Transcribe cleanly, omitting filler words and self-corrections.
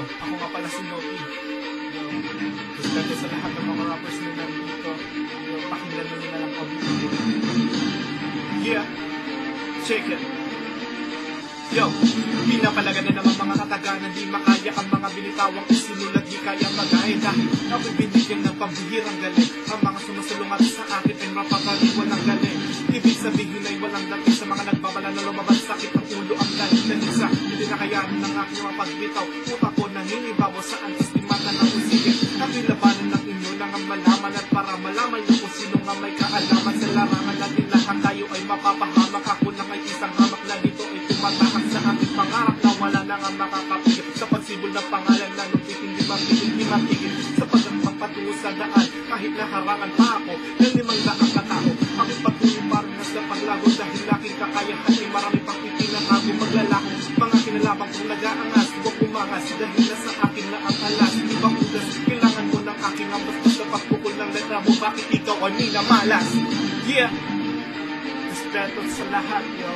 ako nga pala si Nopi. Respeto sa lahat ng mga rappers na nandito. Pakinggan nyo na lang kami. Yeah, check it. Yo, pinapalaga na naman mga kataganan, di makaya ang mga binitawang isinulat, di kaya magaya dahil ako'y binigyan ng pambihirang galing. Ang mga sumusulungat sa akin ay mapapaliwan ng galing. Ibig sabihin ay walang dating sa mga nagbabala na lumabas, sakit ang ulo ang galing na isa. Hindi na kayanin ng aking mga pagbitaw, utak ko nangingibabaw sa antistimata ng usigin. Ako'y labanan ng inyo lang ang malaman at para malaman nyo kung sino nga may kaalaman sa larangan natin lahat tayo ay mapapahamak. Ako lang ay isang hamak na dito ay tumatahak sa aking pangarap na wala na nga makakapigil sa pagsibol ng pangalan na lupit hindi matigil sa pagpapatungo sa daan kahit naharangan pa ako ng 500 katao. Aking patuloy parang nasa paglago dahil aking kakayahan ay marami pang itinatago maglalako. Mga kinalaban kong nag-aangas, huwag umangas dahil nasa akin na ang alas. Ibang ugas, kailangan mo ng aking ambas sa pagpukul ng letra mo. Bakit ikaw ay minamalas? Yeah! Respeto sa lahat, yo.